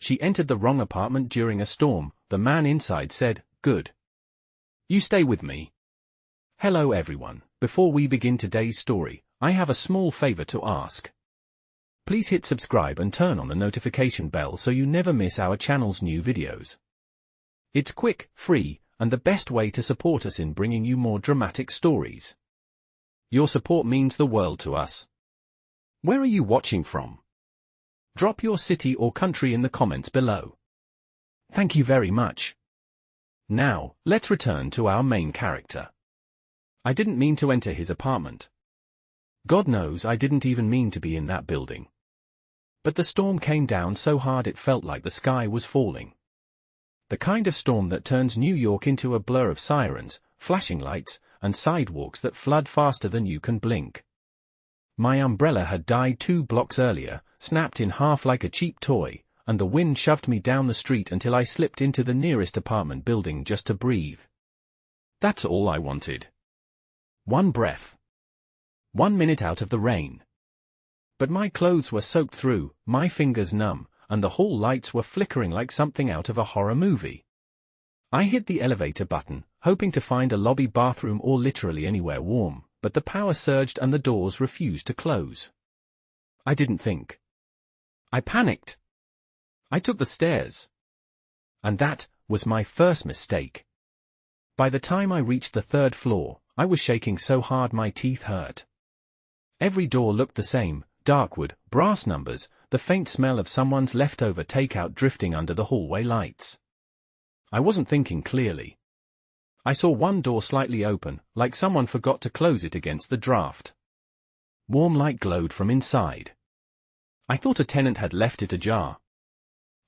She entered the wrong apartment during a storm, the man inside said. Good. You stay with me. Hello everyone. Before we begin today's story, I have a small favor to ask. Please hit subscribe and turn on the notification bell so you never miss our channel's new videos. It's quick, free, and the best way to support us in bringing you more dramatic stories. Your support means the world to us. Where are you watching from? Drop your city or country in the comments below. Thank you very much. Now, let's return to our main character. I didn't mean to enter his apartment. God knows I didn't even mean to be in that building. But the storm came down so hard it felt like the sky was falling. The kind of storm that turns New York into a blur of sirens, flashing lights, and sidewalks that flood faster than you can blink. My umbrella had died 2 blocks earlier, snapped in half like a cheap toy, and the wind shoved me down the street until I slipped into the nearest apartment building just to breathe. That's all I wanted. One breath. 1 minute out of the rain. But my clothes were soaked through, my fingers numb, and the hall lights were flickering like something out of a horror movie. I hit the elevator button, hoping to find a lobby bathroom or literally anywhere warm, but the power surged and the doors refused to close. I didn't think. I panicked. I took the stairs. And that was my first mistake. By the time I reached the 3rd floor, I was shaking so hard my teeth hurt. Every door looked the same, dark wood, brass numbers, the faint smell of someone's leftover takeout drifting under the hallway lights. I wasn't thinking clearly. I saw one door slightly open, like someone forgot to close it against the draft. Warm light glowed from inside. I thought a tenant had left it ajar.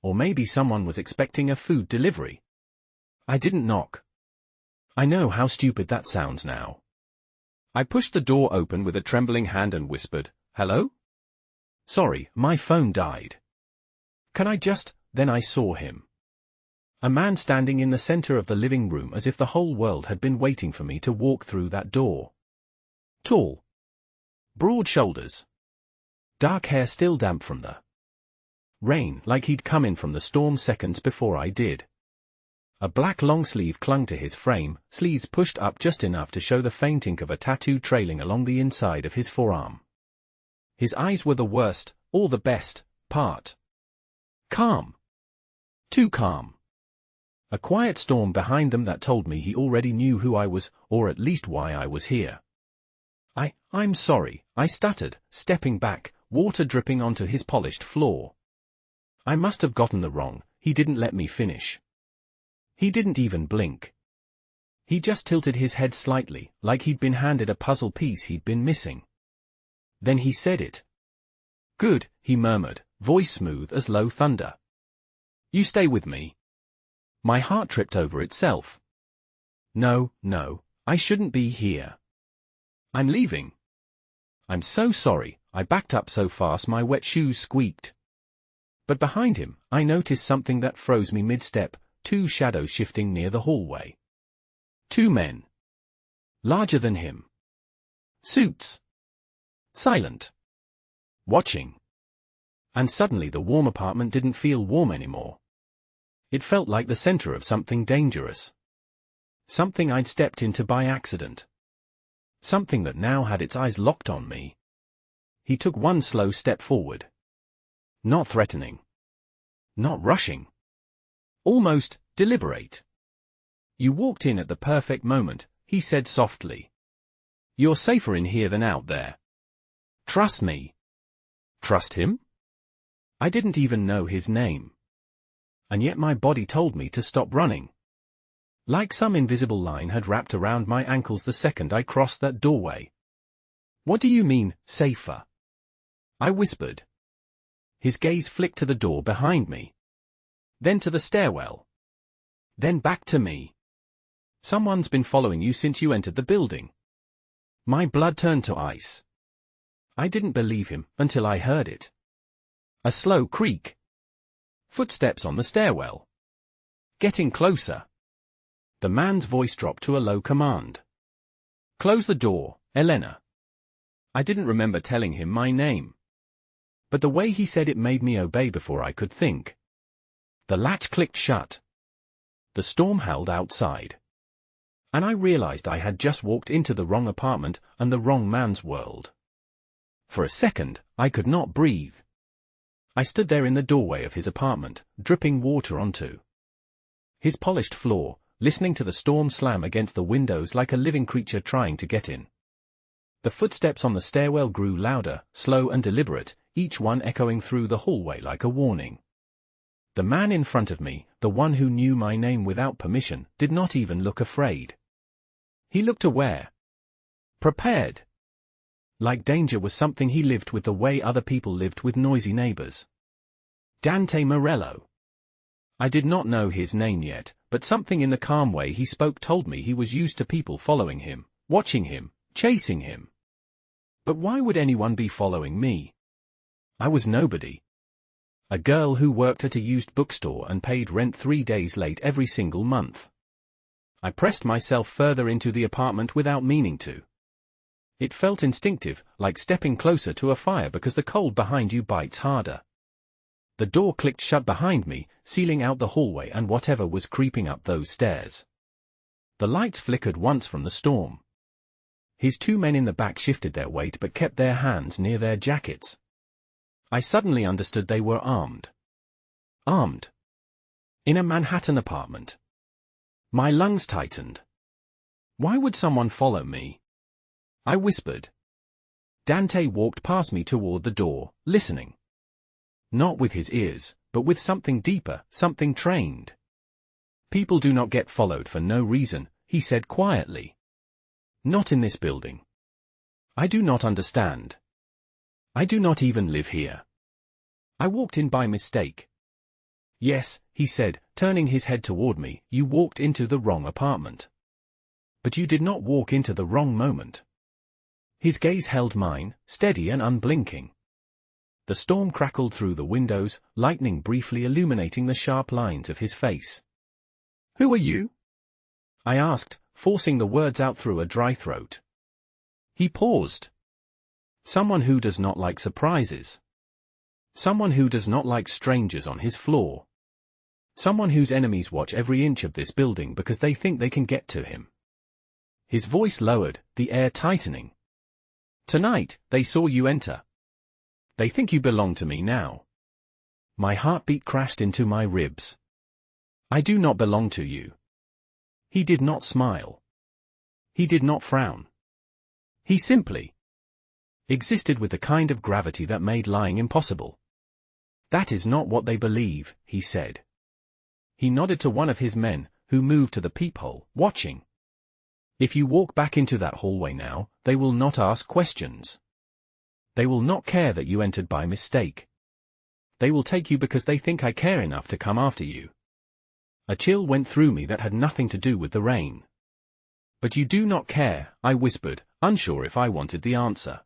Or maybe someone was expecting a food delivery. I didn't knock. I know how stupid that sounds now. I pushed the door open with a trembling hand and whispered, "Hello? Sorry, my phone died. Can I just..." Then I saw him. A man standing in the center of the living room as if the whole world had been waiting for me to walk through that door. Tall. Broad shoulders. Dark hair still damp from the rain, like he'd come in from the storm seconds before I did. A black long sleeve clung to his frame, sleeves pushed up just enough to show the faint ink of a tattoo trailing along the inside of his forearm. His eyes were the worst, or the best, part. Calm. Too calm. A quiet storm behind them that told me he already knew who I was, or at least why I was here. I'm sorry, I stuttered, stepping back, water dripping onto his polished floor. I must have gotten the wrong, he didn't let me finish. He didn't even blink. He just tilted his head slightly, like he'd been handed a puzzle piece he'd been missing. Then he said it. Good, he murmured, voice smooth as low thunder. You stay with me. My heart tripped over itself. No, I shouldn't be here. I'm leaving. I'm so sorry, I backed up so fast my wet shoes squeaked. But behind him, I noticed something that froze me mid-step, 2 shadows shifting near the hallway. 2 men. Larger than him. Suits. Silent. Watching. And suddenly the warm apartment didn't feel warm anymore. It felt like the center of something dangerous. Something I'd stepped into by accident. Something that now had its eyes locked on me. He took 1 slow step forward. Not threatening. Not rushing. Almost deliberate. You walked in at the perfect moment, he said softly. You're safer in here than out there. Trust me. Trust him? I didn't even know his name. And yet my body told me to stop running. Like some invisible line had wrapped around my ankles the second I crossed that doorway. What do you mean, safer? I whispered. His gaze flicked to the door behind me. Then to the stairwell. Then back to me. Someone's been following you since you entered the building. My blood turned to ice. I didn't believe him until I heard it. A slow creak. Footsteps on the stairwell. Getting closer. The man's voice dropped to a low command. Close the door, Elena. I didn't remember telling him my name. But the way he said it made me obey before I could think. The latch clicked shut. The storm howled outside. And I realized I had just walked into the wrong apartment and the wrong man's world. For a second, I could not breathe. I stood there in the doorway of his apartment, dripping water onto his polished floor, listening to the storm slam against the windows like a living creature trying to get in. The footsteps on the stairwell grew louder, slow and deliberate, each one echoing through the hallway like a warning. The man in front of me, the one who knew my name without permission, did not even look afraid. He looked aware. Prepared. Like danger was something he lived with the way other people lived with noisy neighbors. Dante Morello. I did not know his name yet, but something in the calm way he spoke told me he was used to people following him, watching him, chasing him. But why would anyone be following me? I was nobody. A girl who worked at a used bookstore and paid rent 3 days late every single month. I pressed myself further into the apartment without meaning to. It felt instinctive, like stepping closer to a fire because the cold behind you bites harder. The door clicked shut behind me, sealing out the hallway and whatever was creeping up those stairs. The lights flickered once from the storm. His 2 men in the back shifted their weight but kept their hands near their jackets. I suddenly understood they were armed. Armed. In a Manhattan apartment. My lungs tightened. Why would someone follow me? I whispered. Dante walked past me toward the door, listening. Not with his ears, but with something deeper, something trained. People do not get followed for no reason, he said quietly. Not in this building. I do not understand. I do not even live here. I walked in by mistake. Yes, he said, turning his head toward me, you walked into the wrong apartment. But you did not walk into the wrong moment. His gaze held mine, steady and unblinking. The storm crackled through the windows, lightning briefly illuminating the sharp lines of his face. Who are you? I asked, forcing the words out through a dry throat. He paused. Someone who does not like surprises. Someone who does not like strangers on his floor. Someone whose enemies watch every inch of this building because they think they can get to him. His voice lowered, the air tightening. Tonight, they saw you enter. They think you belong to me now. My heartbeat crashed into my ribs. I do not belong to you. He did not smile. He did not frown. He simply existed with the kind of gravity that made lying impossible. That is not what they believe, he said. He nodded to one of his men, who moved to the peephole, watching. If you walk back into that hallway now, they will not ask questions. They will not care that you entered by mistake. They will take you because they think I care enough to come after you. A chill went through me that had nothing to do with the rain. But you do not care, I whispered, unsure if I wanted the answer.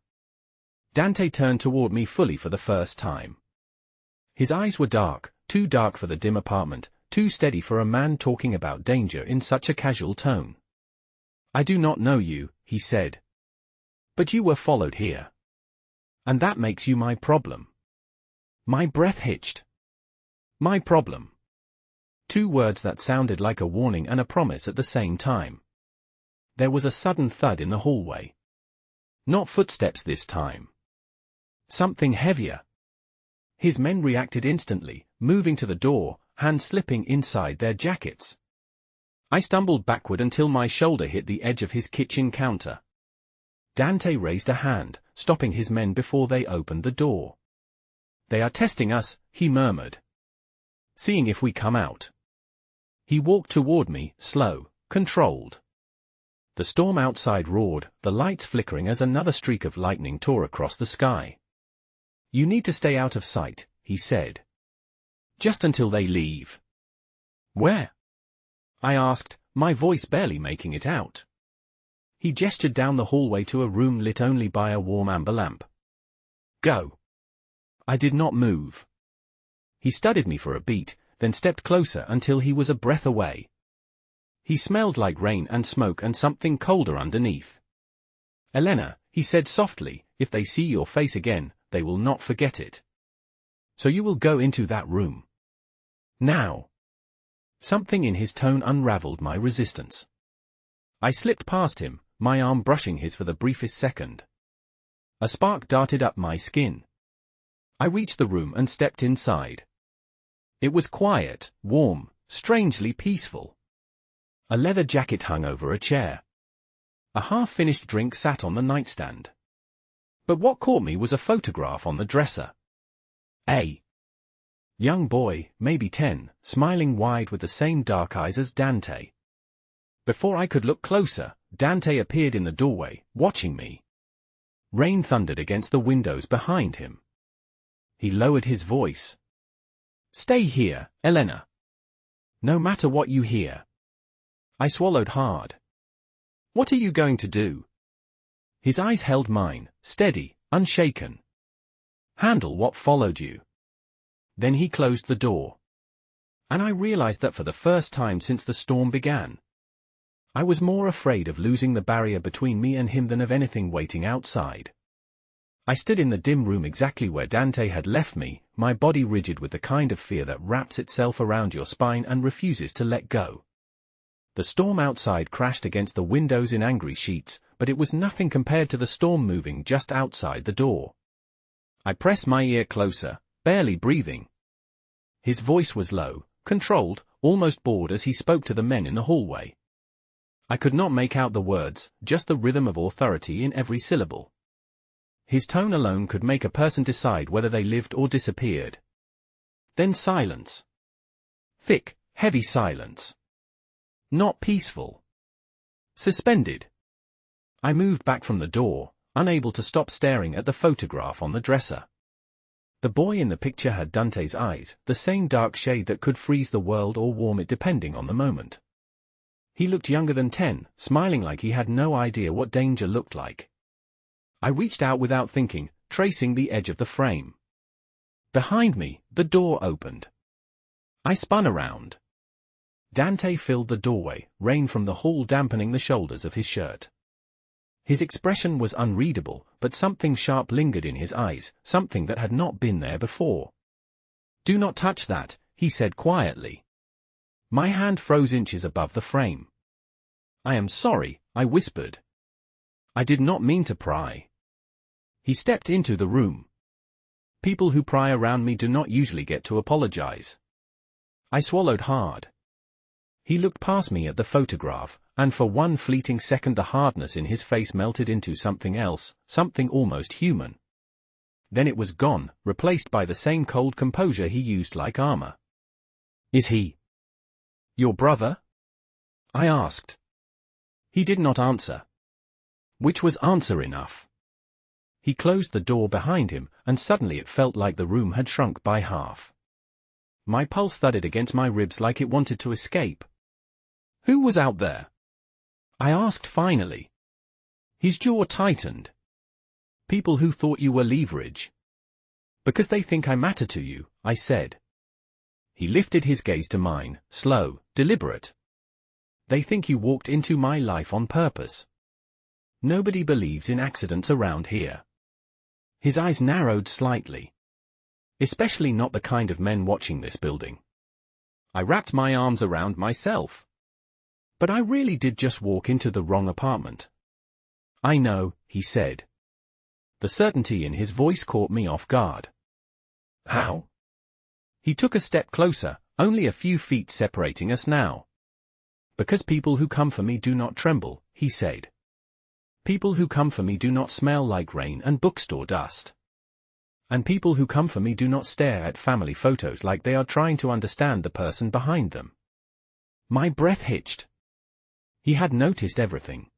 Dante turned toward me fully for the first time. His eyes were dark, too dark for the dim apartment, too steady for a man talking about danger in such a casual tone. I do not know you, he said. But you were followed here. And that makes you my problem. My breath hitched. My problem. 2 words that sounded like a warning and a promise at the same time. There was a sudden thud in the hallway. Not footsteps this time. Something heavier. His men reacted instantly, moving to the door, hands slipping inside their jackets. I stumbled backward until my shoulder hit the edge of his kitchen counter. Dante raised a hand, stopping his men before they opened the door. They are testing us, he murmured. Seeing if we come out. He walked toward me, slow, controlled. The storm outside roared, the lights flickering as another streak of lightning tore across the sky. You need to stay out of sight, he said. Just until they leave. Where? I asked, my voice barely making it out. He gestured down the hallway to a room lit only by a warm amber lamp. Go. I did not move. He studied me for a beat, then stepped closer until he was a breath away. He smelled like rain and smoke and something colder underneath. Elena, he said softly, if they see your face again, they will not forget it. So you will go into that room. Now. Something in his tone unraveled my resistance. I slipped past him, my arm brushing his for the briefest second. A spark darted up my skin. I reached the room and stepped inside. It was quiet, warm, strangely peaceful. A leather jacket hung over a chair. A half-finished drink sat on the nightstand. But what caught me was a photograph on the dresser. A young boy, maybe 10, smiling wide with the same dark eyes as Dante. Before I could look closer, Dante appeared in the doorway, watching me. Rain thundered against the windows behind him. He lowered his voice. "Stay here, Elena. No matter what you hear." I swallowed hard. "What are you going to do?" His eyes held mine, steady, unshaken. "Handle what followed you." Then he closed the door. And I realized that for the first time since the storm began, I was more afraid of losing the barrier between me and him than of anything waiting outside. I stood in the dim room exactly where Dante had left me, my body rigid with the kind of fear that wraps itself around your spine and refuses to let go. The storm outside crashed against the windows in angry sheets, but it was nothing compared to the storm moving just outside the door. I pressed my ear closer, barely breathing. His voice was low, controlled, almost bored as he spoke to the men in the hallway. I could not make out the words, just the rhythm of authority in every syllable. His tone alone could make a person decide whether they lived or disappeared. Then silence. Thick, heavy silence. Not peaceful. Suspended. I moved back from the door, unable to stop staring at the photograph on the dresser. The boy in the picture had Dante's eyes, the same dark shade that could freeze the world or warm it depending on the moment. He looked younger than 10, smiling like he had no idea what danger looked like. I reached out without thinking, tracing the edge of the frame. Behind me, the door opened. I spun around. Dante filled the doorway, rain from the hall dampening the shoulders of his shirt. His expression was unreadable, but something sharp lingered in his eyes, something that had not been there before. "Do not touch that," he said quietly. My hand froze inches above the frame. "I am sorry," I whispered. "I did not mean to pry." He stepped into the room. People who pry around me do not usually get to apologize. I swallowed hard. He looked past me at the photograph, and for one fleeting second the hardness in his face melted into something else, something almost human. Then it was gone, replaced by the same cold composure he used like armor. "Is he your brother?" I asked. He did not answer. Which was answer enough. He closed the door behind him, and suddenly it felt like the room had shrunk by half. My pulse thudded against my ribs like it wanted to escape. "Who was out there?" I asked finally. His jaw tightened. "People who thought you were leverage. Because they think I matter to you," I said. He lifted his gaze to mine, slow, deliberate. "They think you walked into my life on purpose. Nobody believes in accidents around here." His eyes narrowed slightly. "Especially not the kind of men watching this building." I wrapped my arms around myself. "But I really did just walk into the wrong apartment." "I know," he said. The certainty in his voice caught me off guard. "How?" He took a step closer, only a few feet separating us now. "Because people who come for me do not tremble," he said. "People who come for me do not smell like rain and bookstore dust. And people who come for me do not stare at family photos like they are trying to understand the person behind them." My breath hitched. He had noticed everything.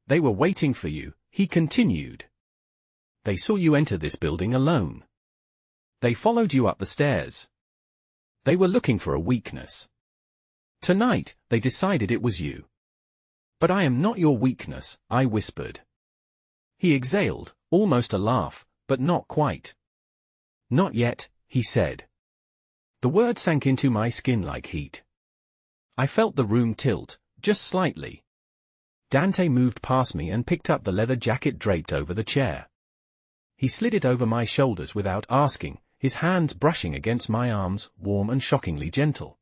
"They were waiting for you," he continued. "They saw you enter this building alone. They followed you up the stairs. They were looking for a weakness. Tonight, they decided it was you." "But I am not your weakness," I whispered. He exhaled, almost a laugh, but not quite. "Not yet," he said. The word sank into my skin like heat. I felt the room tilt, just slightly. Dante moved past me and picked up the leather jacket draped over the chair. He slid it over my shoulders without asking, his hands brushing against my arms, warm and shockingly gentle.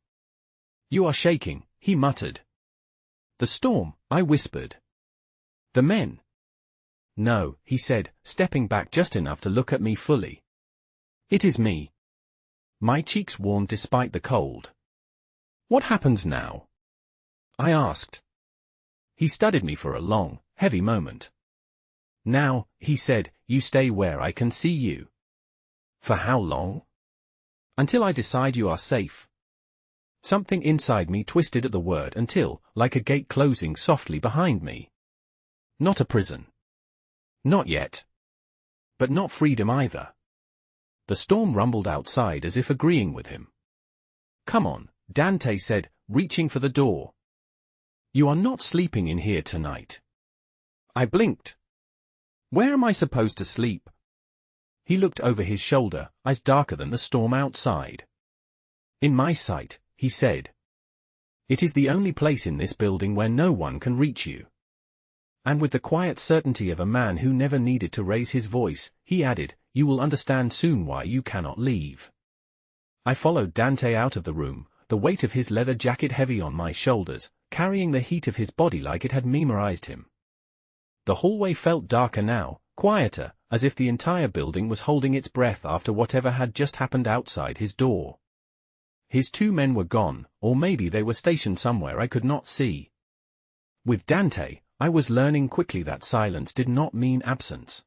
"You are shaking," he muttered. "The storm," I whispered. "The men." "No," he said, stepping back just enough to look at me fully. "It is me." My cheeks warmed despite the cold. "What happens now?" I asked. He studied me for a long, heavy moment. "Now," he said, "you stay where I can see you." "For how long?" "Until I decide you are safe." Something inside me twisted at the word until, like a gate closing softly behind me. Not a prison. Not yet. But not freedom either. The storm rumbled outside as if agreeing with him. "Come on," Dante said, reaching for the door. "You are not sleeping in here tonight." I blinked. "Where am I supposed to sleep?" He looked over his shoulder, eyes darker than the storm outside. "In my sight," he said. "It is the only place in this building where no one can reach you." And with the quiet certainty of a man who never needed to raise his voice, he added, "You will understand soon why you cannot leave." I followed Dante out of the room, the weight of his leather jacket heavy on my shoulders, carrying the heat of his body like it had memorized him. The hallway felt darker now, quieter, as if the entire building was holding its breath after whatever had just happened outside his door. His 2 men were gone, or maybe they were stationed somewhere I could not see. With Dante, I was learning quickly that silence did not mean absence.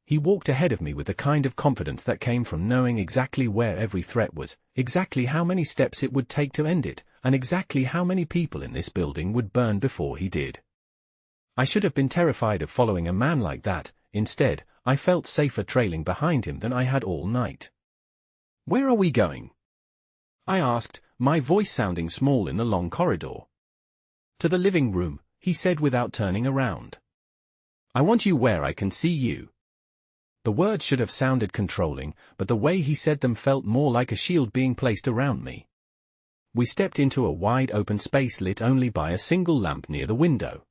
He walked ahead of me with the kind of confidence that came from knowing exactly where every threat was, exactly how many steps it would take to end it, and exactly how many people in this building would burn before he did. I should have been terrified of following a man like that. Instead, I felt safer trailing behind him than I had all night. "Where are we going?" I asked, my voice sounding small in the long corridor. "To the living room," he said without turning around. "I want you where I can see you." The words should have sounded controlling, but the way he said them felt more like a shield being placed around me. We stepped into a wide open space lit only by a single lamp near the window.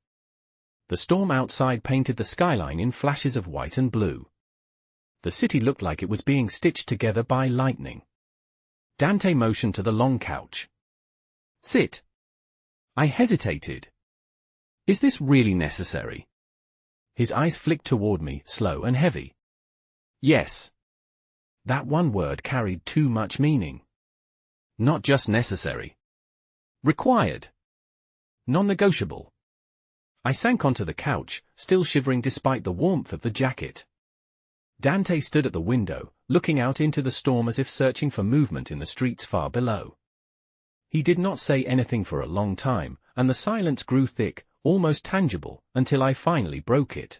The storm outside painted the skyline in flashes of white and blue. The city looked like it was being stitched together by lightning. Dante motioned to the long couch. "Sit." I hesitated. "Is this really necessary?" His eyes flicked toward me, slow and heavy. "Yes." That one word carried too much meaning. Not just necessary. Required. Non-negotiable. I sank onto the couch, still shivering despite the warmth of the jacket. Dante stood at the window, looking out into the storm as if searching for movement in the streets far below. He did not say anything for a long time, and the silence grew thick, almost tangible, until I finally broke it.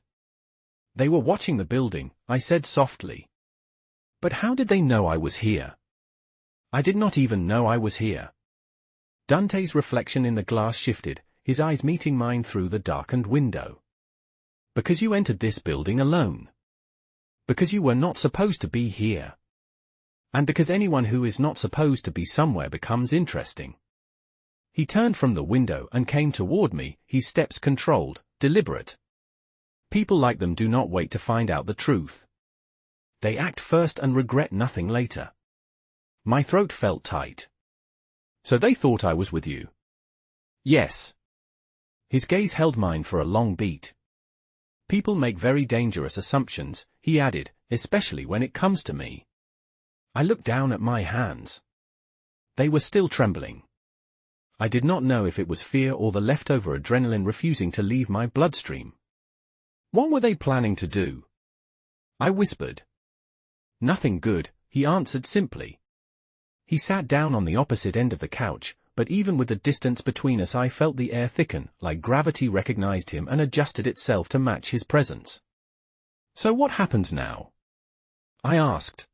"They were watching the building," I said softly. "But how did they know I was here?" "I did not even know I was here." Dante's reflection in the glass shifted, his eyes meeting mine through the darkened window. "Because you entered this building alone. Because you were not supposed to be here. And because anyone who is not supposed to be somewhere becomes interesting." He turned from the window and came toward me, his steps controlled, deliberate. People like them do not wait to find out the truth. They act first and regret nothing later. My throat felt tight. "So they thought I was with you?" "Yes." His gaze held mine for a long beat. "People make very dangerous assumptions," he added, "especially when it comes to me." I looked down at my hands. They were still trembling. I did not know if it was fear or the leftover adrenaline refusing to leave my bloodstream. "What were they planning to do?" I whispered. "Nothing good," he answered simply. He sat down on the opposite end of the couch, but even with the distance between us I felt the air thicken, like gravity recognized him and adjusted itself to match his presence. "So what happens now?" I asked.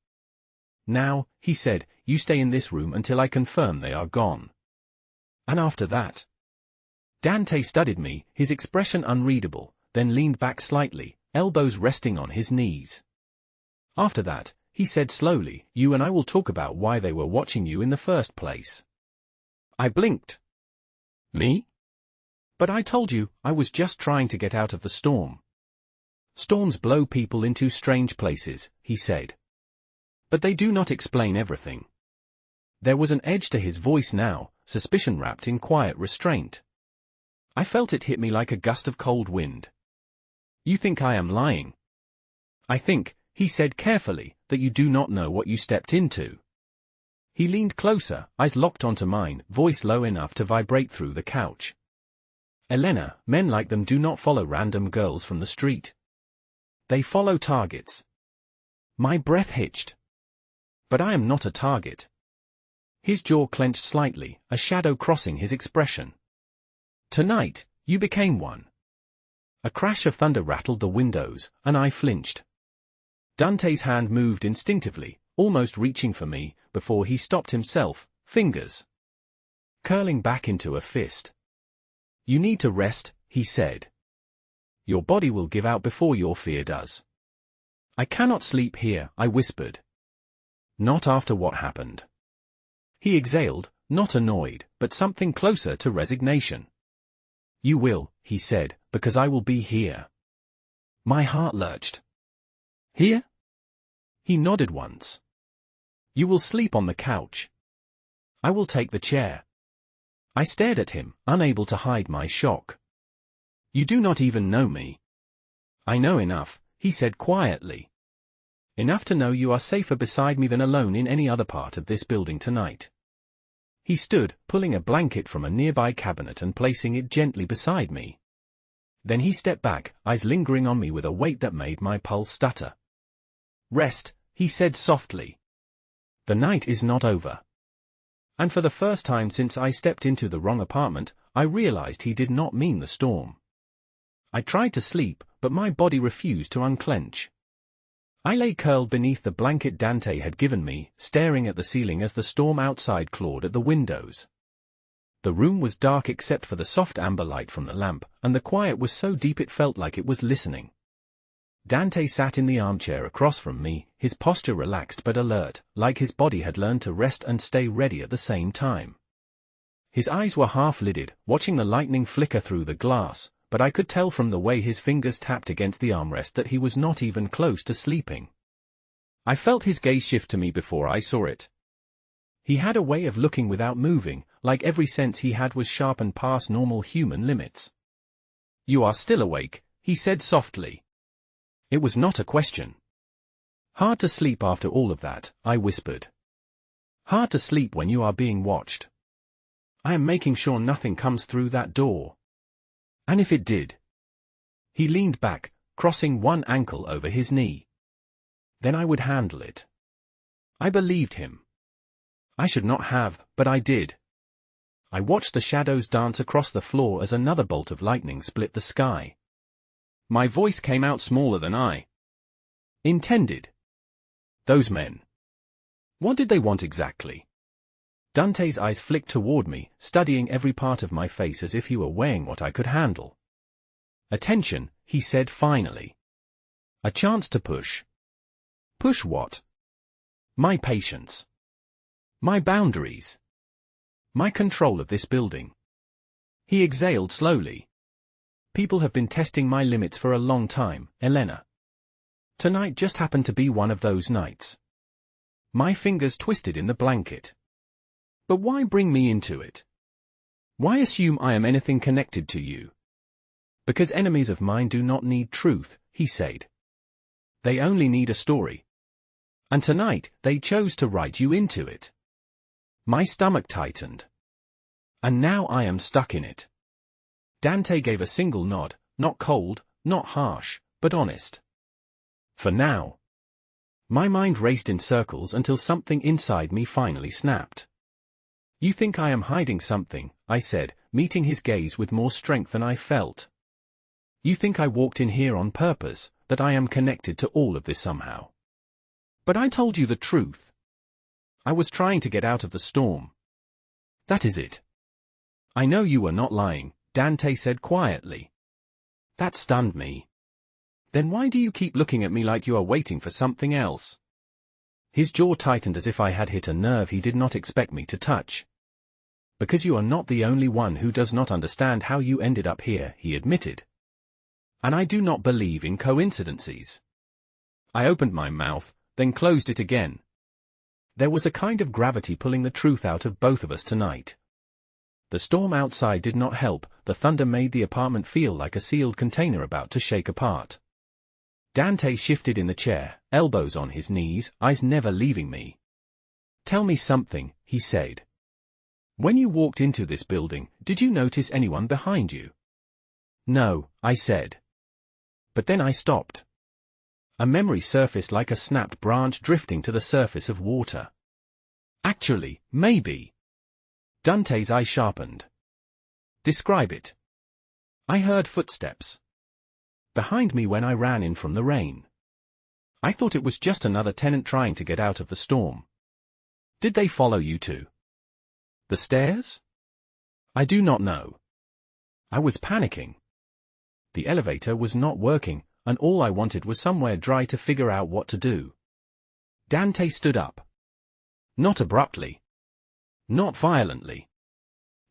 "Now," he said, "you stay in this room until I confirm they are gone." "And after that?" Dante studied me, his expression unreadable, then leaned back slightly, elbows resting on his knees. "After that," he said slowly, "you and I will talk about why they were watching you in the first place." I blinked. "Me?" "But I told you, I was just trying to get out of the storm." "Storms blow people into strange places," he said. But they do not explain everything. There was an edge to his voice now, suspicion wrapped in quiet restraint. I felt it hit me like a gust of cold wind. You think I am lying? I think, he said carefully, that you do not know what you stepped into. He leaned closer, eyes locked onto mine, voice low enough to vibrate through the couch. Elena, men like them do not follow random girls from the street. They follow targets. My breath hitched. But I am not a target. His jaw clenched slightly, a shadow crossing his expression. Tonight, you became one. A crash of thunder rattled the windows, and I flinched. Dante's hand moved instinctively, almost reaching for me, before he stopped himself, fingers curling back into a fist. You need to rest, he said. Your body will give out before your fear does. I cannot sleep here, I whispered. Not after what happened. He exhaled, not annoyed, but something closer to resignation. You will, he said, because I will be here. My heart lurched. Here? He nodded once. You will sleep on the couch. I will take the chair. I stared at him, unable to hide my shock. You do not even know me. I know enough, he said quietly. Enough to know you are safer beside me than alone in any other part of this building tonight. He stood, pulling a blanket from a nearby cabinet and placing it gently beside me. Then he stepped back, eyes lingering on me with a weight that made my pulse stutter. Rest, he said softly. The night is not over. And for the first time since I stepped into the wrong apartment, I realized he did not mean the storm. I tried to sleep, but my body refused to unclench. I lay curled beneath the blanket Dante had given me, staring at the ceiling as the storm outside clawed at the windows. The room was dark except for the soft amber light from the lamp, and the quiet was so deep it felt like it was listening. Dante sat in the armchair across from me, his posture relaxed but alert, like his body had learned to rest and stay ready at the same time. His eyes were half-lidded, watching the lightning flicker through the glass, but I could tell from the way his fingers tapped against the armrest that he was not even close to sleeping. I felt his gaze shift to me before I saw it. He had a way of looking without moving, like every sense he had was sharpened past normal human limits. You are still awake, he said softly. It was not a question. Hard to sleep after all of that, I whispered. Hard to sleep when you are being watched. I am making sure nothing comes through that door. And if it did? He leaned back, crossing one ankle over his knee. Then I would handle it. I believed him. I should not have, but I did. I watched the shadows dance across the floor as another bolt of lightning split the sky. My voice came out smaller than I intended. Those men. What did they want exactly? Dante's eyes flicked toward me, studying every part of my face as if he were weighing what I could handle. Attention, he said finally. A chance to push. Push what? My patience. My boundaries. My control of this building. He exhaled slowly. People have been testing my limits for a long time, Elena. Tonight just happened to be one of those nights. My fingers twisted in the blanket. But why bring me into it? Why assume I am anything connected to you? Because enemies of mine do not need truth, he said. They only need a story. And tonight, they chose to write you into it. My stomach tightened. And now I am stuck in it. Dante gave a single nod, not cold, not harsh, but honest. For now. My mind raced in circles until something inside me finally snapped. You think I am hiding something, I said, meeting his gaze with more strength than I felt. You think I walked in here on purpose, that I am connected to all of this somehow. But I told you the truth. I was trying to get out of the storm. That is it. I know you were not lying, Dante said quietly. That stunned me. Then why do you keep looking at me like you are waiting for something else? His jaw tightened as if I had hit a nerve he did not expect me to touch. Because you are not the only one who does not understand how you ended up here, he admitted. And I do not believe in coincidences. I opened my mouth, then closed it again, There was a kind of gravity pulling the truth out of both of us tonight. The storm outside did not help, the thunder made the apartment feel like a sealed container about to shake apart. Dante shifted in the chair, elbows on his knees, eyes never leaving me. "Tell me something," he said. "When you walked into this building, did you notice anyone behind you?" "No," I said. But then I stopped. A memory surfaced like a snapped branch drifting to the surface of water. "Actually, maybe." Dante's eye sharpened. "Describe it." "I heard footsteps behind me when I ran in from the rain. I thought it was just another tenant trying to get out of the storm." "Did they follow you to the stairs?" "I do not know. I was panicking. The elevator was not working, and all I wanted was somewhere dry to figure out what to do." Dante stood up. Not abruptly. Not violently.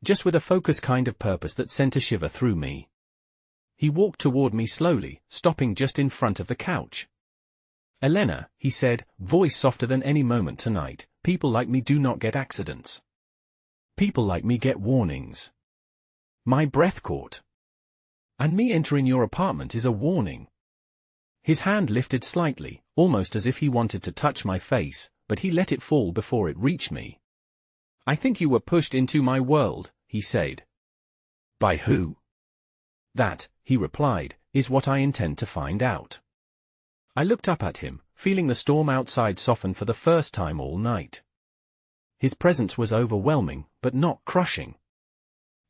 Just with a focused kind of purpose that sent a shiver through me. He walked toward me slowly, stopping just in front of the couch. "Elena," he said, voice softer than any moment tonight, "people like me do not get accidents. People like me get warnings." My breath caught. "And me entering your apartment is a warning." His hand lifted slightly, almost as if he wanted to touch my face, but he let it fall before it reached me. "I think you were pushed into my world," he said. "By who?" "That," he replied, "is what I intend to find out." I looked up at him, feeling the storm outside soften for the first time all night. His presence was overwhelming, but not crushing.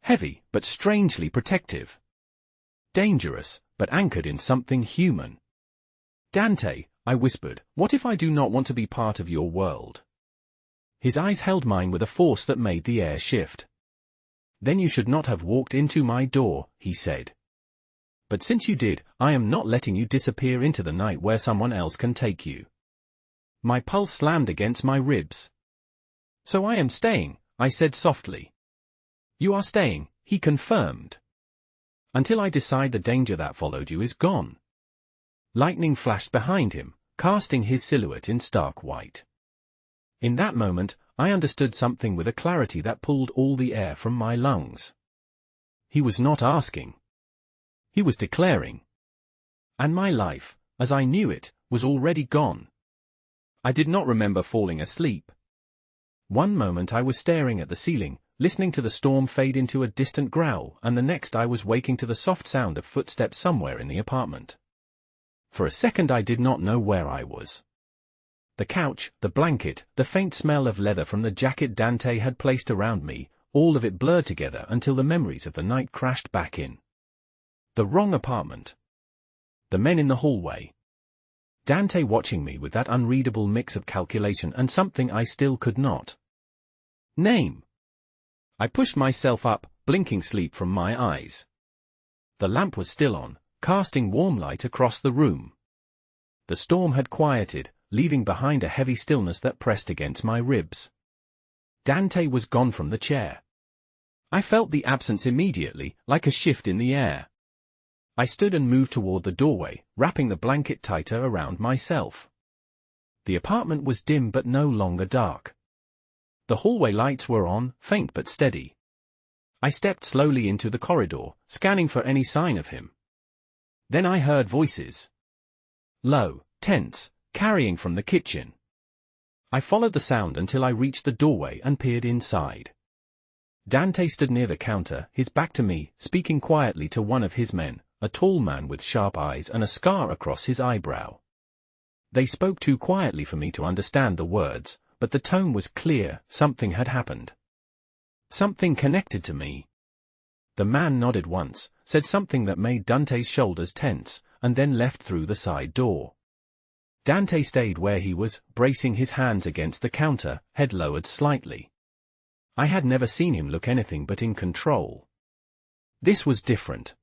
Heavy, but strangely protective. Dangerous, but anchored in something human. "Dante," I whispered, "what if I do not want to be part of your world?" His eyes held mine with a force that made the air shift. "Then you should not have walked into my door," he said. "But since you did, I am not letting you disappear into the night where someone else can take you." My pulse slammed against my ribs. "So I am staying," I said softly. "You are staying," he confirmed. "Until I decide the danger that followed you is gone." Lightning flashed behind him, casting his silhouette in stark white. In that moment, I understood something with a clarity that pulled all the air from my lungs. He was not asking. He was declaring. And my life, as I knew it, was already gone. I did not remember falling asleep. One moment I was staring at the ceiling, listening to the storm fade into a distant growl, and the next I was waking to the soft sound of footsteps somewhere in the apartment. For a second I did not know where I was. The couch, the blanket, the faint smell of leather from the jacket Dante had placed around me, all of it blurred together until the memories of the night crashed back in. The wrong apartment. The men in the hallway. Dante watching me with that unreadable mix of calculation and something I still could not name. I pushed myself up, blinking sleep from my eyes. The lamp was still on, casting warm light across the room. The storm had quieted, leaving behind a heavy stillness that pressed against my ribs. Dante was gone from the chair. I felt the absence immediately, like a shift in the air. I stood and moved toward the doorway, wrapping the blanket tighter around myself. The apartment was dim but no longer dark. The hallway lights were on, faint but steady. I stepped slowly into the corridor, scanning for any sign of him. Then I heard voices. Low, tense, carrying from the kitchen. I followed the sound until I reached the doorway and peered inside. Dante stood near the counter, his back to me, speaking quietly to one of his men, a tall man with sharp eyes and a scar across his eyebrow. They spoke too quietly for me to understand the words, but the tone was clear. Something had happened. Something connected to me. The man nodded once, said something that made Dante's shoulders tense, and then left through the side door. Dante stayed where he was, bracing his hands against the counter, head lowered slightly. I had never seen him look anything but in control. This was different.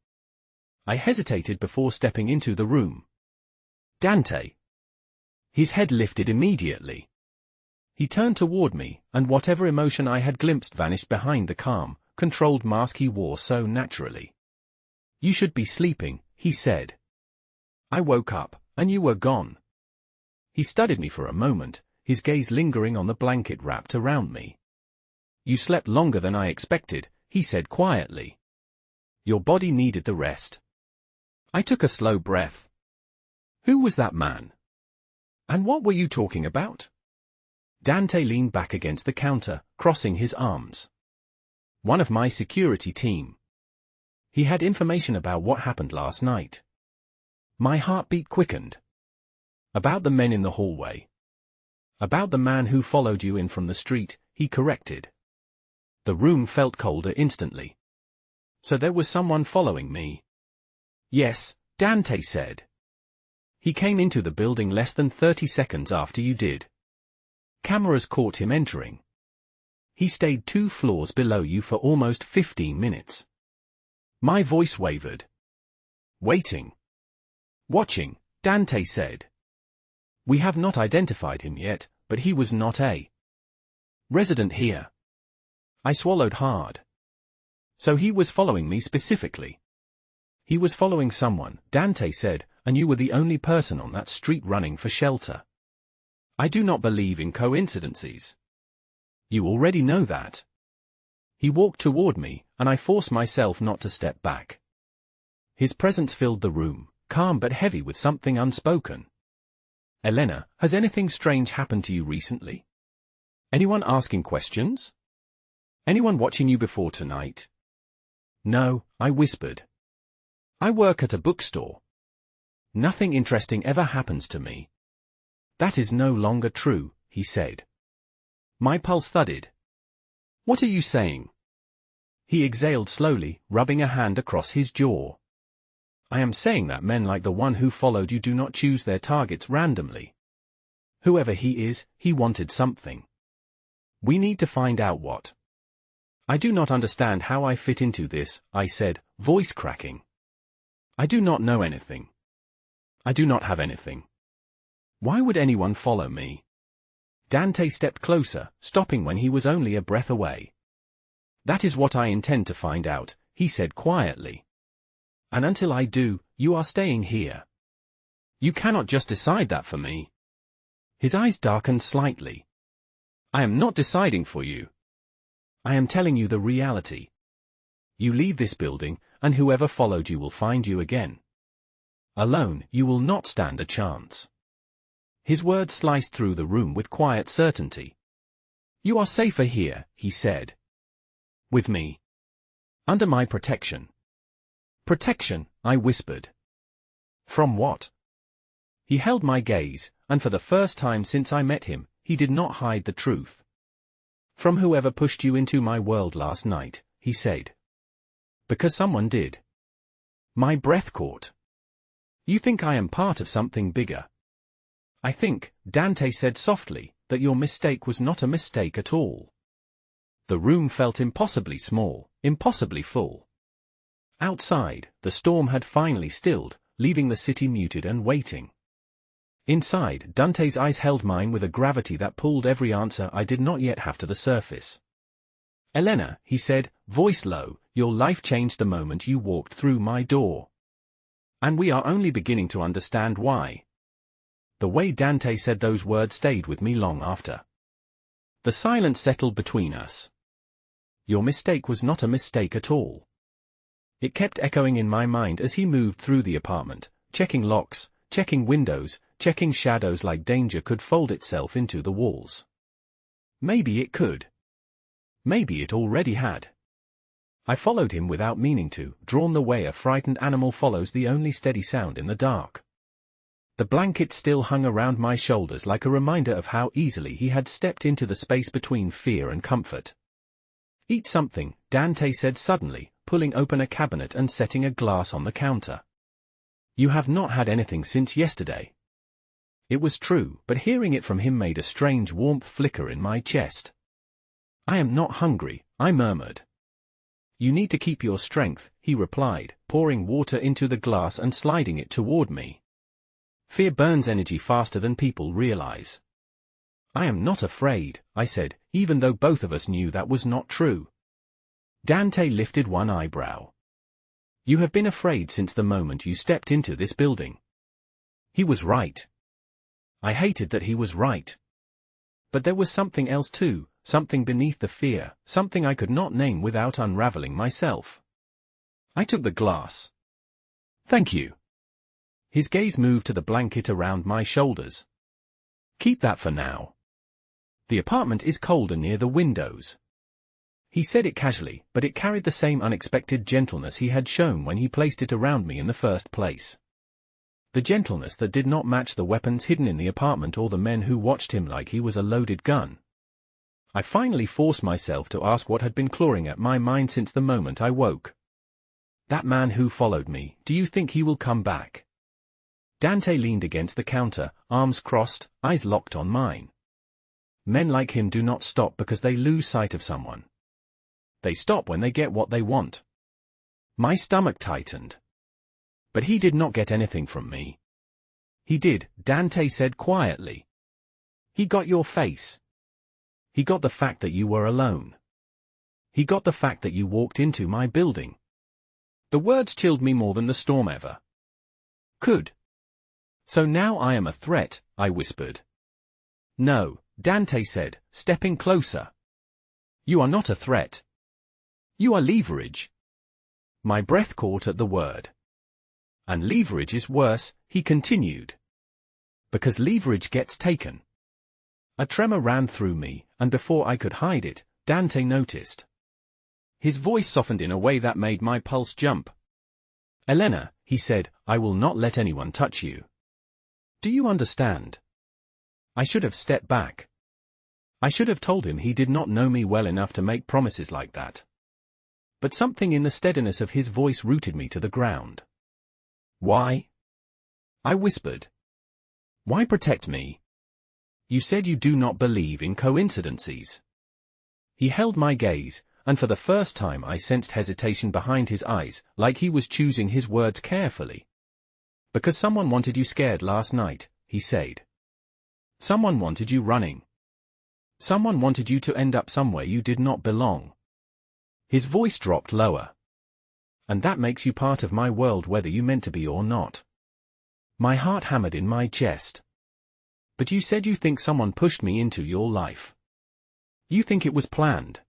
I hesitated before stepping into the room. Dante. His head lifted immediately. He turned toward me, and whatever emotion I had glimpsed vanished behind the calm, controlled mask he wore so naturally. You should be sleeping, he said. I woke up, and you were gone. He studied me for a moment, his gaze lingering on the blanket wrapped around me. "You slept longer than I expected," he said quietly. "Your body needed the rest." I took a slow breath. Who was that man? And what were you talking about? Dante leaned back against the counter, crossing his arms. One of my security team. He had information about what happened last night. My heartbeat quickened. About the men in the hallway. About the man who followed you in from the street, he corrected. The room felt colder instantly. So there was someone following me. Yes, Dante said. He came into the building less than 30 seconds after you did. Cameras caught him entering. He stayed 2 floors below you for almost 15 minutes. My voice wavered. Waiting. Watching, Dante said. We have not identified him yet, but he was not a resident here. I swallowed hard. So he was following me specifically. He was following someone, Dante said, and you were the only person on that street running for shelter. I do not believe in coincidences. You already know that. He walked toward me, and I forced myself not to step back. His presence filled the room, calm but heavy with something unspoken. Elena, has anything strange happened to you recently? Anyone asking questions? Anyone watching you before tonight? No, I whispered. I work at a bookstore. Nothing interesting ever happens to me. That is no longer true, he said. My pulse thudded. What are you saying? He exhaled slowly, rubbing a hand across his jaw. I am saying that men like the one who followed you do not choose their targets randomly. Whoever he is, he wanted something. We need to find out what. I do not understand how I fit into this, I said, voice cracking. I do not know anything. I do not have anything. Why would anyone follow me? Dante stepped closer, stopping when he was only a breath away. That is what I intend to find out, he said quietly. And until I do, you are staying here. You cannot just decide that for me. His eyes darkened slightly. I am not deciding for you. I am telling you the reality. You leave this building, and whoever followed you will find you again. Alone, you will not stand a chance. His words sliced through the room with quiet certainty. You are safer here, he said. With me. Under my protection. Protection, I whispered. From what? He held my gaze, and for the first time since I met him, he did not hide the truth. From whoever pushed you into my world last night, he said. Because someone did. My breath caught. You think I am part of something bigger. I think, Dante said softly, that your mistake was not a mistake at all. The room felt impossibly small, impossibly full. Outside, the storm had finally stilled, leaving the city muted and waiting. Inside, Dante's eyes held mine with a gravity that pulled every answer I did not yet have to the surface. Elena, he said, voice low, your life changed the moment you walked through my door. And we are only beginning to understand why. The way Dante said those words stayed with me long after. The silence settled between us. Your mistake was not a mistake at all. It kept echoing in my mind as he moved through the apartment, checking locks, checking windows, checking shadows like danger could fold itself into the walls. Maybe it could. Maybe it already had. I followed him without meaning to, drawn the way a frightened animal follows the only steady sound in the dark. The blanket still hung around my shoulders like a reminder of how easily he had stepped into the space between fear and comfort. Eat something, Dante said suddenly, pulling open a cabinet and setting a glass on the counter. You have not had anything since yesterday. It was true, but hearing it from him made a strange warmth flicker in my chest. I am not hungry, I murmured. You need to keep your strength, he replied, pouring water into the glass and sliding it toward me. Fear burns energy faster than people realize. I am not afraid, I said, even though both of us knew that was not true. Dante lifted one eyebrow. You have been afraid since the moment you stepped into this building. He was right. I hated that he was right. But there was something else too, something beneath the fear, something I could not name without unraveling myself. I took the glass. Thank you. His gaze moved to the blanket around my shoulders. Keep that for now. The apartment is colder near the windows. He said it casually, but it carried the same unexpected gentleness he had shown when he placed it around me in the first place. The gentleness that did not match the weapons hidden in the apartment or the men who watched him like he was a loaded gun. I finally forced myself to ask what had been clawing at my mind since the moment I woke. That man who followed me, do you think he will come back? Dante leaned against the counter, arms crossed, eyes locked on mine. Men like him do not stop because they lose sight of someone. They stop when they get what they want. My stomach tightened. But he did not get anything from me. He did, Dante said quietly. He got your face. He got the fact that you were alone. He got the fact that you walked into my building. The words chilled me more than the storm ever could. So now I am a threat, I whispered. No, Dante said, stepping closer. You are not a threat. You are leverage. My breath caught at the word. And leverage is worse, he continued. Because leverage gets taken. A tremor ran through me, and before I could hide it, Dante noticed. His voice softened in a way that made my pulse jump. Elena, he said, I will not let anyone touch you. Do you understand? I should have stepped back. I should have told him he did not know me well enough to make promises like that. But something in the steadiness of his voice rooted me to the ground. Why? I whispered. Why protect me? You said you do not believe in coincidences. He held my gaze, and for the first time I sensed hesitation behind his eyes, like he was choosing his words carefully. Because someone wanted you scared last night, he said. Someone wanted you running. Someone wanted you to end up somewhere you did not belong. His voice dropped lower. And that makes you part of my world whether you meant to be or not. My heart hammered in my chest. But you said you think someone pushed me into your life. You think it was planned.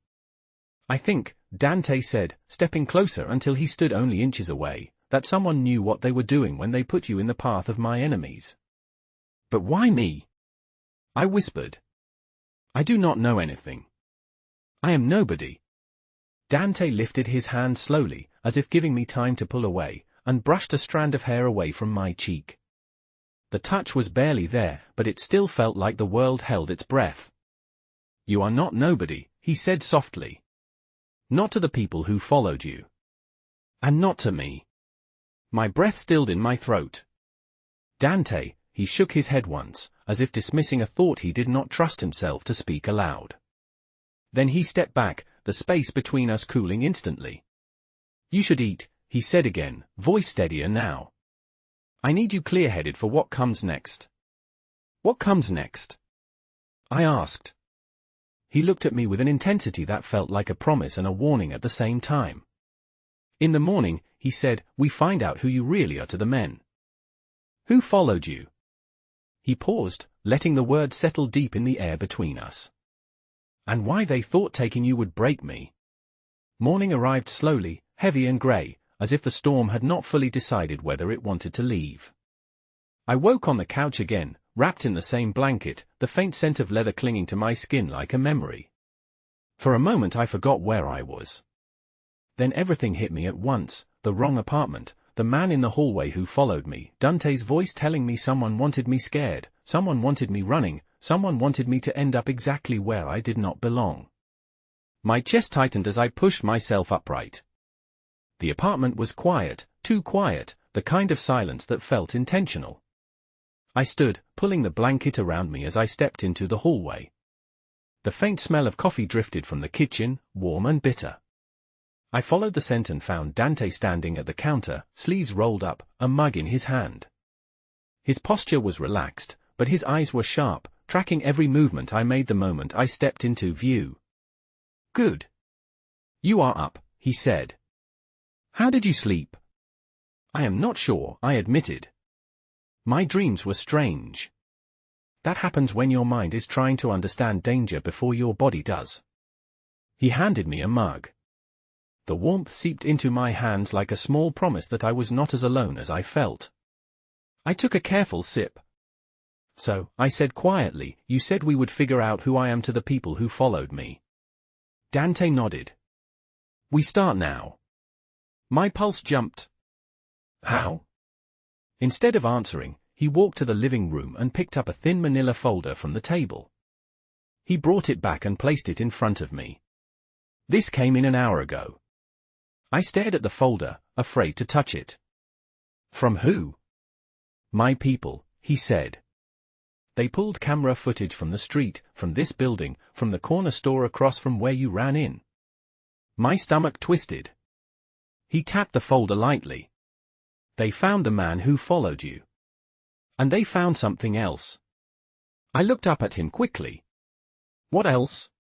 I think, Dante said, stepping closer until he stood only inches away, that someone knew what they were doing when they put you in the path of my enemies. But why me? I whispered. I do not know anything. I am nobody. Dante lifted his hand slowly, as if giving me time to pull away, and brushed a strand of hair away from my cheek. The touch was barely there, but it still felt like the world held its breath. You are not nobody, he said softly. Not to the people who followed you. And not to me. My breath stilled in my throat. Dante, he shook his head once, as if dismissing a thought he did not trust himself to speak aloud. Then he stepped back, the space between us cooling instantly. You should eat, he said again, voice steadier now. I need you clear-headed for what comes next. What comes next? I asked. He looked at me with an intensity that felt like a promise and a warning at the same time. In the morning, he said, we find out who you really are to the men. Who followed you? He paused, letting the words settle deep in the air between us. And why they thought taking you would break me. Morning arrived slowly, heavy and grey, as if the storm had not fully decided whether it wanted to leave. I woke on the couch again, wrapped in the same blanket, the faint scent of leather clinging to my skin like a memory. For a moment I forgot where I was. Then everything hit me at once, the wrong apartment, the man in the hallway who followed me, Dante's voice telling me someone wanted me scared, someone wanted me running, someone wanted me to end up exactly where I did not belong. My chest tightened as I pushed myself upright. The apartment was quiet, too quiet, the kind of silence that felt intentional. I stood, pulling the blanket around me as I stepped into the hallway. The faint smell of coffee drifted from the kitchen, warm and bitter. I followed the scent and found Dante standing at the counter, sleeves rolled up, a mug in his hand. His posture was relaxed, but his eyes were sharp, tracking every movement I made the moment I stepped into view. Good. You are up, he said. How did you sleep? I am not sure, I admitted. My dreams were strange. That happens when your mind is trying to understand danger before your body does. He handed me a mug. The warmth seeped into my hands like a small promise that I was not as alone as I felt. I took a careful sip. So, I said quietly, you said we would figure out who I am to the people who followed me. Dante nodded. We start now. My pulse jumped. How? Instead of answering, he walked to the living room and picked up a thin manila folder from the table. He brought it back and placed it in front of me. This came in an hour ago. I stared at the folder, afraid to touch it. From who? My people, he said. They pulled camera footage from the street, from this building, from the corner store across from where you ran in. My stomach twisted. He tapped the folder lightly. They found the man who followed you. And they found something else. I looked up at him quickly. What else?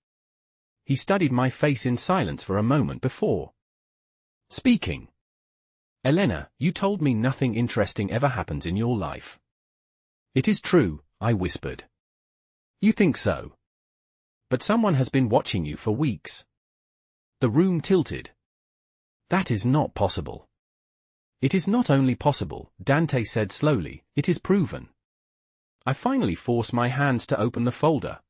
He studied my face in silence for a moment before speaking. Elena, you told me nothing interesting ever happens in your life. It is true, I whispered. You think so? But someone has been watching you for weeks. The room tilted. That is not possible. It is not only possible, Dante said slowly, it is proven. I finally forced my hands to open the folder.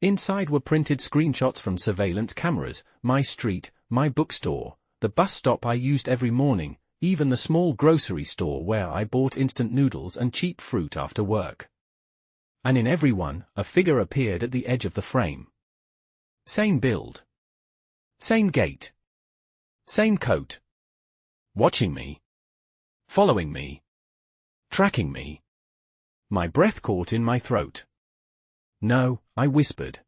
Inside were printed screenshots from surveillance cameras, my street, my bookstore, the bus stop I used every morning, even the small grocery store where I bought instant noodles and cheap fruit after work. And in every one, a figure appeared at the edge of the frame. Same build. Same gait. Same coat. Watching me. Following me. Tracking me. My breath caught in my throat. No, I whispered.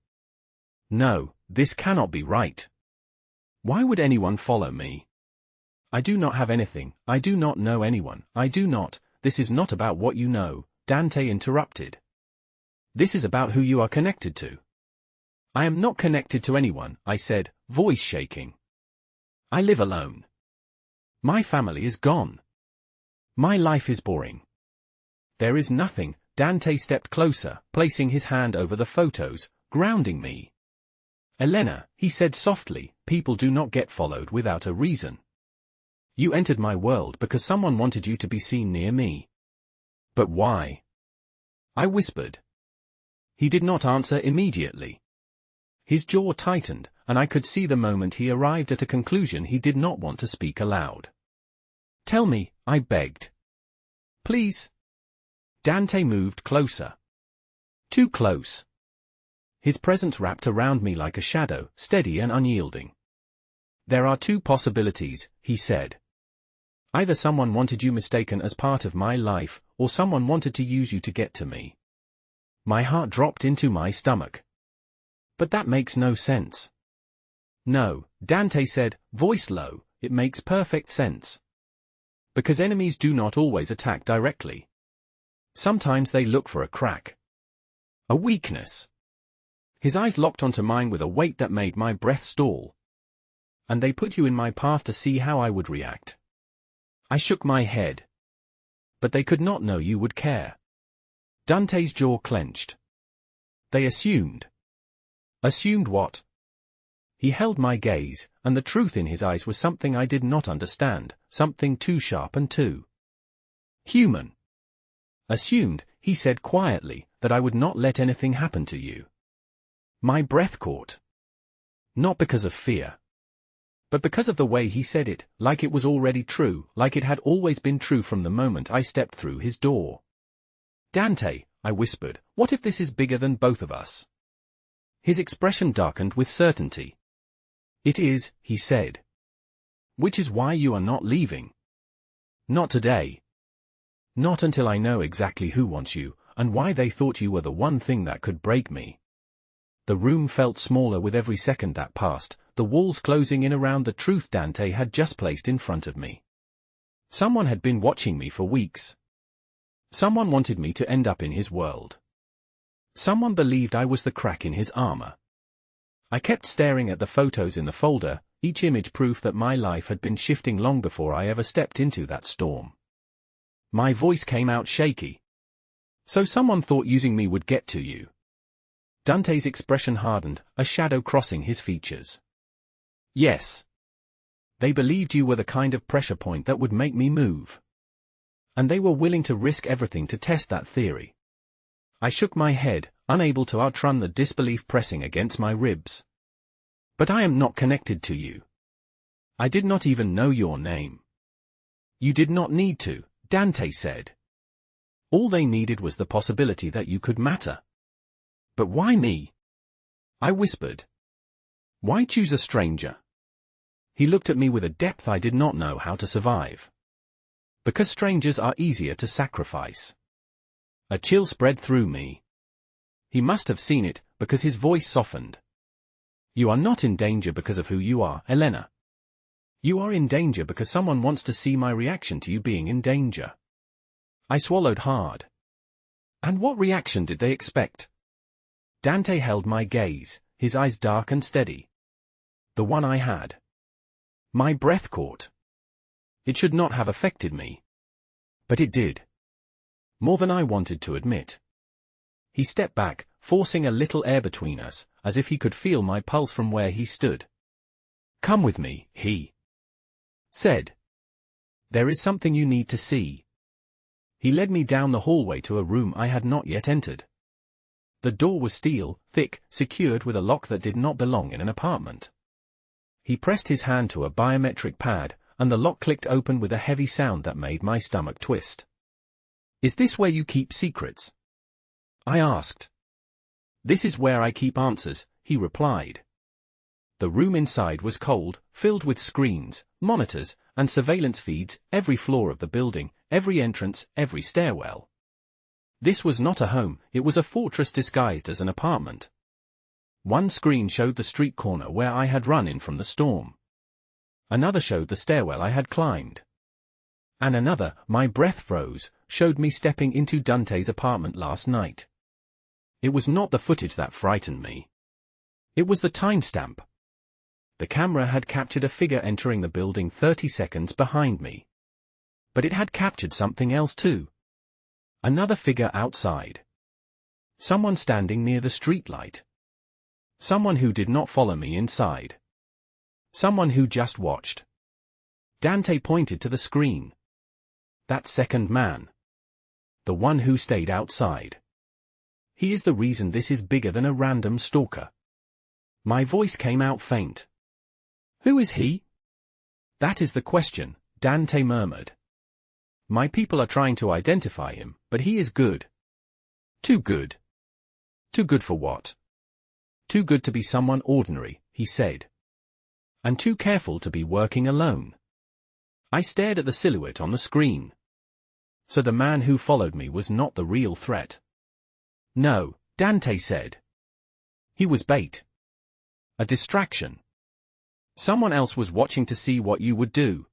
No, this cannot be right. Why would anyone follow me? I do not have anything, I do not know anyone, I do not, this is not about what you know, Dante interrupted. This is about who you are connected to. I am not connected to anyone, I said, voice shaking. I live alone. My family is gone. My life is boring. There is nothing. Dante stepped closer, placing his hand over the photos, grounding me. Elena, he said softly, people do not get followed without a reason. You entered my world because someone wanted you to be seen near me. But why? I whispered. He did not answer immediately. His jaw tightened, and I could see the moment he arrived at a conclusion he did not want to speak aloud. Tell me, I begged. Please. Dante moved closer. Too close. His presence wrapped around me like a shadow, steady and unyielding. There are two possibilities, he said. Either someone wanted you mistaken as part of my life, or someone wanted to use you to get to me. My heart dropped into my stomach. But that makes no sense. No, Dante said, voice low, it makes perfect sense. Because enemies do not always attack directly. Sometimes they look for a crack. A weakness. His eyes locked onto mine with a weight that made my breath stall. And they put you in my path to see how I would react. I shook my head. But they could not know you would care. Dante's jaw clenched. They assumed. Assumed what? He held my gaze, and the truth in his eyes was something I did not understand, something too sharp and too human. Assumed, he said quietly, that I would not let anything happen to you. My breath caught. Not because of fear. But because of the way he said it, like it was already true, like it had always been true from the moment I stepped through his door. Dante, I whispered, what if this is bigger than both of us? His expression darkened with certainty. It is, he said. Which is why you are not leaving. Not today. Not until I know exactly who wants you, and why they thought you were the one thing that could break me. The room felt smaller with every second that passed, the walls closing in around the truth Dante had just placed in front of me. Someone had been watching me for weeks. Someone wanted me to end up in his world. Someone believed I was the crack in his armor. I kept staring at the photos in the folder, each image proof that my life had been shifting long before I ever stepped into that storm. My voice came out shaky. So someone thought using me would get to you. Dante's expression hardened, a shadow crossing his features. Yes. They believed you were the kind of pressure point that would make me move. And they were willing to risk everything to test that theory. I shook my head, unable to outrun the disbelief pressing against my ribs. But I am not connected to you. I did not even know your name. You did not need to, Dante said. All they needed was the possibility that you could matter. But why me? I whispered. Why choose a stranger? He looked at me with a depth I did not know how to survive. Because strangers are easier to sacrifice. A chill spread through me. He must have seen it, because his voice softened. You are not in danger because of who you are, Elena. You are in danger because someone wants to see my reaction to you being in danger. I swallowed hard. And what reaction did they expect? Dante held my gaze, his eyes dark and steady. The one I had. My breath caught. It should not have affected me. But it did. More than I wanted to admit. He stepped back, forcing a little air between us, as if he could feel my pulse from where he stood. Come with me, he said. There is something you need to see. He led me down the hallway to a room I had not yet entered. The door was steel, thick, secured with a lock that did not belong in an apartment. He pressed his hand to a biometric pad, and the lock clicked open with a heavy sound that made my stomach twist. Is this where you keep secrets? I asked. This is where I keep answers, he replied. The room inside was cold, filled with screens, monitors, and surveillance feeds, every floor of the building, every entrance, every stairwell. This was not a home, it was a fortress disguised as an apartment. One screen showed the street corner where I had run in from the storm. Another showed the stairwell I had climbed. And another, my breath froze, showed me stepping into Dante's apartment last night. It was not the footage that frightened me. It was the timestamp. The camera had captured a figure entering the building 30 seconds behind me. But it had captured something else too. Another figure outside. Someone standing near the streetlight. Someone who did not follow me inside. Someone who just watched. Dante pointed to the screen. That second man. The one who stayed outside. He is the reason this is bigger than a random stalker. My voice came out faint. Who is he? That is the question, Dante murmured. My people are trying to identify him, but he is good. Too good. Too good for what? Too good to be someone ordinary, he said. And too careful to be working alone. I stared at the silhouette on the screen. So the man who followed me was not the real threat. No, Dante said. He was bait. A distraction. Someone else was watching to see what you would do.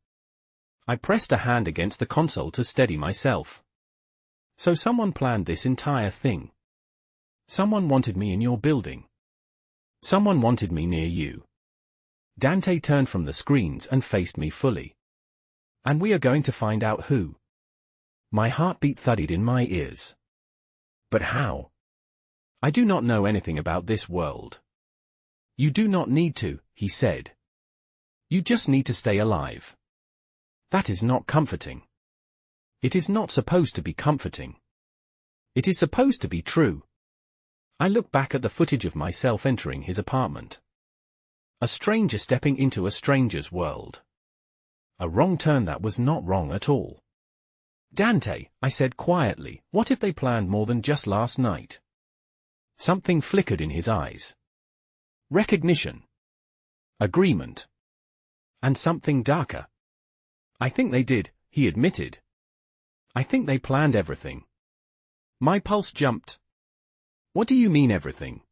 I pressed a hand against the console to steady myself. So someone planned this entire thing. Someone wanted me in your building. Someone wanted me near you. Dante turned from the screens and faced me fully. And we are going to find out who. My heartbeat thudded in my ears. But how? I do not know anything about this world. You do not need to, he said. You just need to stay alive. That is not comforting. It is not supposed to be comforting. It is supposed to be true. I looked back at the footage of myself entering his apartment. A stranger stepping into a stranger's world. A wrong turn that was not wrong at all. Dante, I said quietly, what if they planned more than just last night? Something flickered in his eyes. Recognition. Agreement. And something darker. I think they did, he admitted. I think they planned everything. My pulse jumped. What do you mean everything?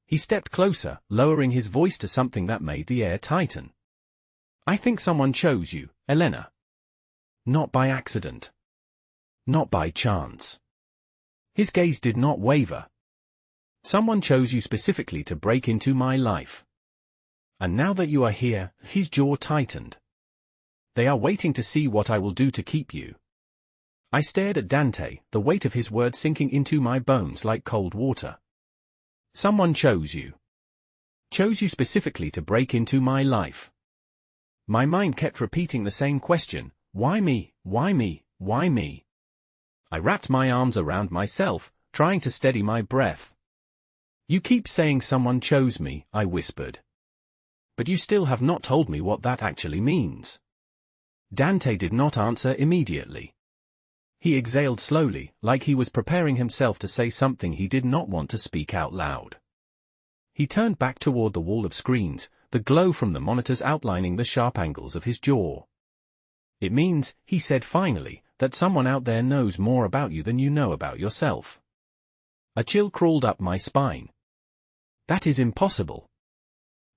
He stepped closer, lowering his voice to something that made the air tighten. I think someone chose you, Elena. Not by accident. Not by chance. His gaze did not waver. Someone chose you specifically to break into my life. And now that you are here, his jaw tightened. They are waiting to see what I will do to keep you. I stared at Dante, the weight of his words sinking into my bones like cold water. Someone chose you. Chose you specifically to break into my life. My mind kept repeating the same question, why me, why me, why me? I wrapped my arms around myself, trying to steady my breath. You keep saying someone chose me, I whispered. But you still have not told me what that actually means. Dante did not answer immediately. He exhaled slowly, like he was preparing himself to say something he did not want to speak out loud. He turned back toward the wall of screens, the glow from the monitors outlining the sharp angles of his jaw. It means, he said finally, that someone out there knows more about you than you know about yourself. A chill crawled up my spine. That is impossible.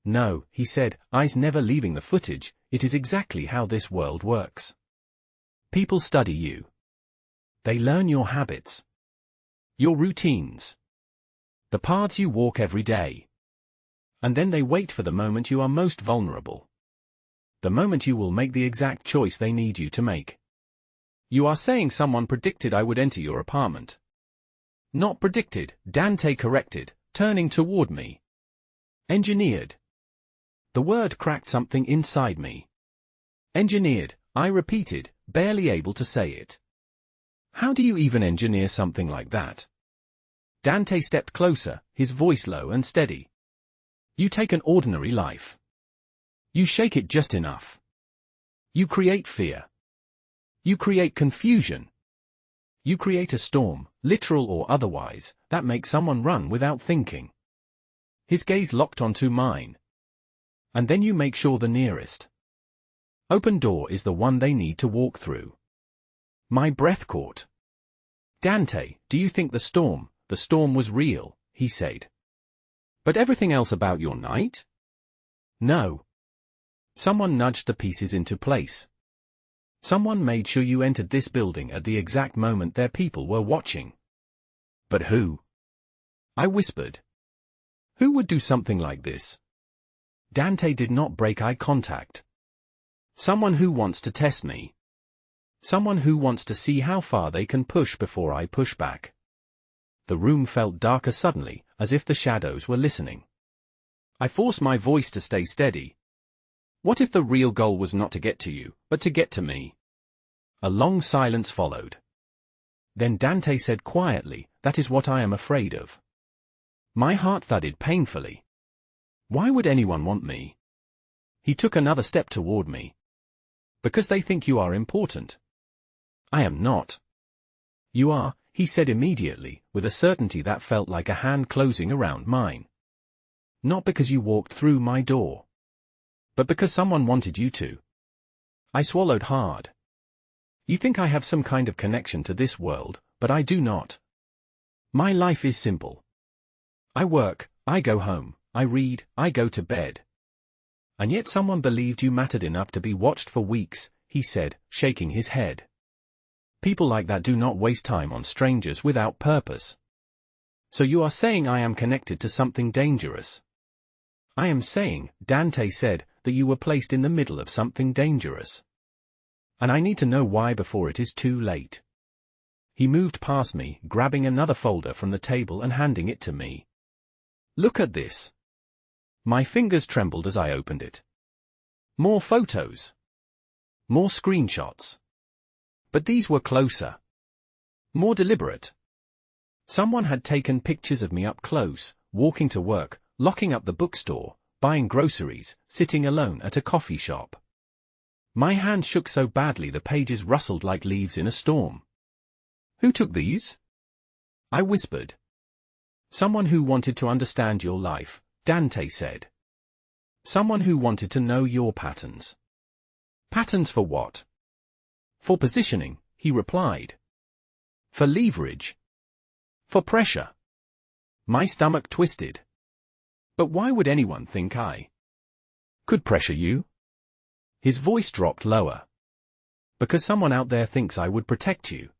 No, he said, eyes never leaving the footage, it is exactly how this world works. People study you. They learn your habits. Your routines. The paths you walk every day. And then they wait for the moment you are most vulnerable. The moment you will make the exact choice they need you to make. You are saying someone predicted I would enter your apartment. Not predicted, Dante corrected, turning toward me. Engineered. The word cracked something inside me. Engineered, I repeated, barely able to say it. How do you even engineer something like that? Dante stepped closer, his voice low and steady. You take an ordinary life. You shake it just enough. You create fear. You create confusion. You create a storm, literal or otherwise, that makes someone run without thinking. His gaze locked onto mine. And then you make sure the nearest open door is the one they need to walk through. My breath caught. Dante, do you think the storm was real, he said. But everything else about your night? No. Someone nudged the pieces into place. Someone made sure you entered this building at the exact moment their people were watching. But who? I whispered. Who would do something like this? Dante did not break eye contact. Someone who wants to test me. Someone who wants to see how far they can push before I push back. The room felt darker suddenly, as if the shadows were listening. I forced my voice to stay steady. What if the real goal was not to get to you, but to get to me? A long silence followed. Then Dante said quietly, that is what I am afraid of. My heart thudded painfully. Why would anyone want me? He took another step toward me. Because they think you are important. I am not. You are, he said immediately, with a certainty that felt like a hand closing around mine. Not because you walked through my door. But because someone wanted you to. I swallowed hard. You think I have some kind of connection to this world, but I do not. My life is simple. I work, I go home, I read, I go to bed. And yet someone believed you mattered enough to be watched for weeks, he said, shaking his head. People like that do not waste time on strangers without purpose. So you are saying I am connected to something dangerous. I am saying, Dante said, that you were placed in the middle of something dangerous. And I need to know why before it is too late. He moved past me, grabbing another folder from the table and handing it to me. Look at this. My fingers trembled as I opened it. More photos. More screenshots. But these were closer. More deliberate. Someone had taken pictures of me up close, walking to work, locking up the bookstore, buying groceries, sitting alone at a coffee shop. My hand shook so badly the pages rustled like leaves in a storm. Who took these? I whispered. Someone who wanted to understand your life, Dante said. Someone who wanted to know your patterns. Patterns for what? For positioning, he replied. For leverage. For pressure. My stomach twisted. But why would anyone think I could pressure you? His voice dropped lower. Because someone out there thinks I would protect you.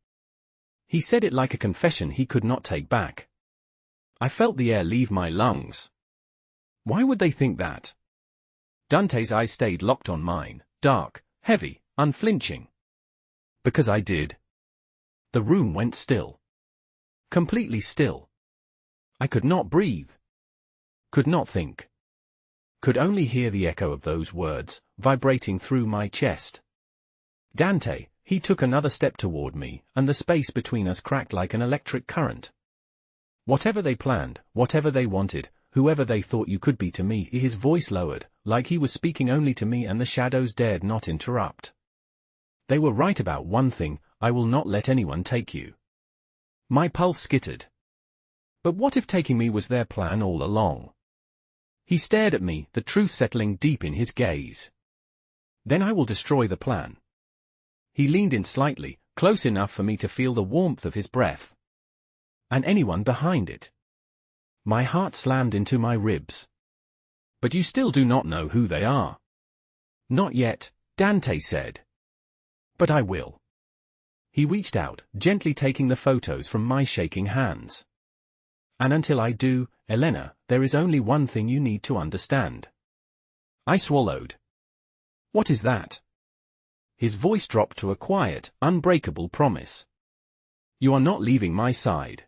He said it like a confession he could not take back. I felt the air leave my lungs. Why would they think that? Dante's eyes stayed locked on mine, dark, heavy, unflinching. Because I did. The room went still. Completely still. I could not breathe. Could not think. Could only hear the echo of those words, vibrating through my chest. Dante, he took another step toward me, and the space between us cracked like an electric current. Whatever they planned, whatever they wanted, whoever they thought you could be to me, his voice lowered, like he was speaking only to me, and the shadows dared not interrupt. They were right about one thing: I will not let anyone take you. My pulse skittered. But what if taking me was their plan all along? He stared at me, the truth settling deep in his gaze. Then I will destroy the plan. He leaned in slightly, close enough for me to feel the warmth of his breath. And anyone behind it. My heart slammed into my ribs. But you still do not know who they are. Not yet, Dante said. But I will. He reached out, gently taking the photos from my shaking hands. And until I do, Elena, there is only one thing you need to understand. I swallowed. What is that? His voice dropped to a quiet, unbreakable promise. You are not leaving my side.